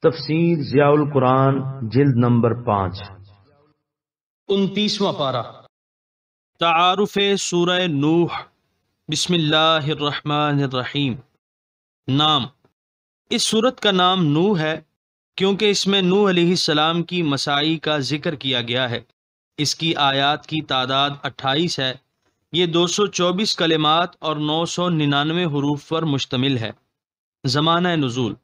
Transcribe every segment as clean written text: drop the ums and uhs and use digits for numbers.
تفسیر ضیاء القرآن جلد نمبر 5 29واں پارہ تعارف سورہ نوح۔ بسم اللہ الرحمن الرحیم۔ نام، اس سورت کا نام نوح ہے کیونکہ اس میں نوح علیہ السلام کی مساعی کا ذکر کیا گیا ہے۔ اس کی آیات کی تعداد 28 ہے۔ یہ 224 کلمات اور 999 حروف پر مشتمل ہے۔ زمانہ نزول،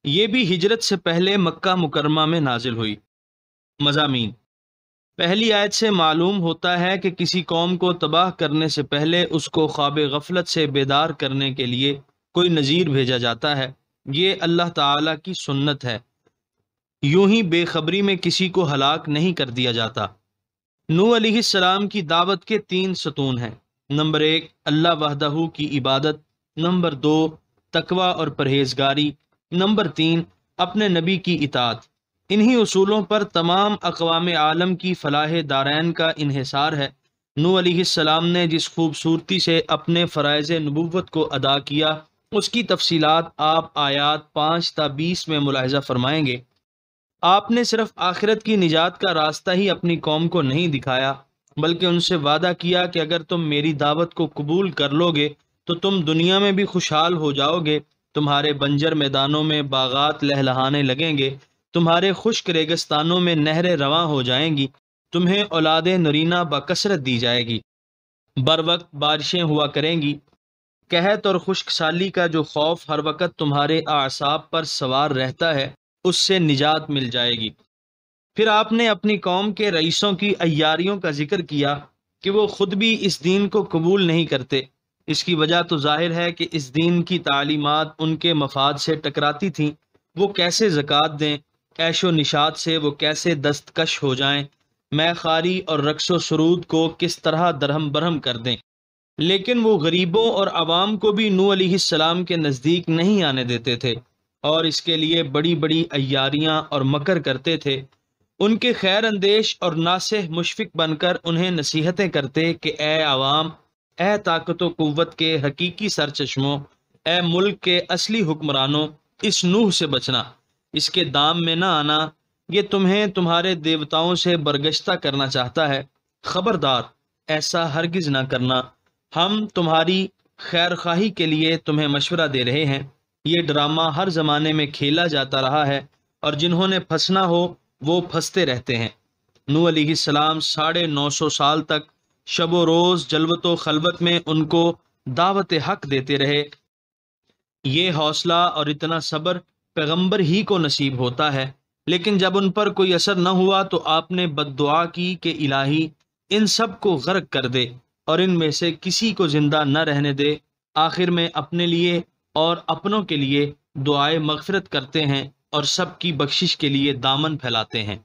یہ بھی ہجرت سے پہلے مکہ مکرمہ میں نازل ہوئی۔ مضامین، پہلی آیت سے معلوم ہوتا ہے کہ کسی قوم کو تباہ کرنے سے پہلے اس کو خواب غفلت سے بیدار کرنے کے لیے کوئی نذیر بھیجا جاتا ہے۔ یہ اللہ تعالیٰ کی سنت ہے، یوں ہی بے خبری میں کسی کو ہلاک نہیں کر دیا جاتا۔ نوح علیہ السلام کی دعوت کے 3 ستون ہیں۔ نمبر 1، اللہ وحدہ کی عبادت۔ نمبر 2، تقوی اور پرہیزگاری۔ نمبر 3، اپنے نبی کی اطاعت۔ انہی اصولوں پر تمام اقوام عالم کی فلاح دارین کا انحصار ہے۔ نوح علیہ السلام نے جس خوبصورتی سے اپنے فرائض نبوت کو ادا کیا، اس کی تفصیلات آپ آیات 5 تا 20 میں ملاحظہ فرمائیں گے۔ آپ نے صرف آخرت کی نجات کا راستہ ہی اپنی قوم کو نہیں دکھایا، بلکہ ان سے وعدہ کیا کہ اگر تم میری دعوت کو قبول کر لو گے تو تم دنیا میں بھی خوشحال ہو جاؤ گے، تمہارے بنجر میدانوں میں باغات لہلہانے لگیں گے، تمہارے خشک ریگستانوں میں نہریں رواں ہو جائیں گی، تمہیں اولاد نرینہ بکثرت دی جائے گی، بر وقت بارشیں ہوا کریں گی، قحط اور خشک سالی کا جو خوف ہر وقت تمہارے اعصاب پر سوار رہتا ہے، اس سے نجات مل جائے گی۔ پھر آپ نے اپنی قوم کے رئیسوں کی عیاریوں کا ذکر کیا کہ وہ خود بھی اس دین کو قبول نہیں کرتے۔ اس کی وجہ تو ظاہر ہے کہ اس دین کی تعلیمات ان کے مفاد سے ٹکراتی تھیں۔ وہ کیسے زکوٰۃ دیں، عیش و نشاط سے وہ کیسے دستکش ہو جائیں، مے خواری اور رقص و سرود کو کس طرح درہم برہم کر دیں۔ لیکن وہ غریبوں اور عوام کو بھی نوح علیہ السلام کے نزدیک نہیں آنے دیتے تھے، اور اس کے لیے بڑی بڑی عیاریاں اور مکر کرتے تھے۔ ان کے خیر اندیش اور ناصح مشفق بن کر انہیں نصیحتیں کرتے کہ اے عوام، اے طاقت و قوت کے حقیقی سرچشموں، اے ملک کے اصلی حکمرانوں، اس نوح سے بچنا، اس کے دام میں نہ آنا، یہ تمہیں تمہارے دیوتاؤں سے برگشتہ کرنا چاہتا ہے۔ خبردار، ایسا ہرگز نہ کرنا، ہم تمہاری خیر خواہی کے لیے تمہیں مشورہ دے رہے ہیں۔ یہ ڈرامہ ہر زمانے میں کھیلا جاتا رہا ہے، اور جنہوں نے پھنسنا ہو وہ پھنستے رہتے ہیں۔ نوح علیہ السلام 950 سال تک شب و روز جلوت و خلوت میں ان کو دعوت حق دیتے رہے۔ یہ حوصلہ اور اتنا صبر پیغمبر ہی کو نصیب ہوتا ہے، لیکن جب ان پر کوئی اثر نہ ہوا تو آپ نے بد دعا کی کہ الہی ان سب کو غرق کر دے اور ان میں سے کسی کو زندہ نہ رہنے دے۔ آخر میں اپنے لیے اور اپنوں کے لیے دعائے مغفرت کرتے ہیں اور سب کی بخشش کے لیے دامن پھیلاتے ہیں۔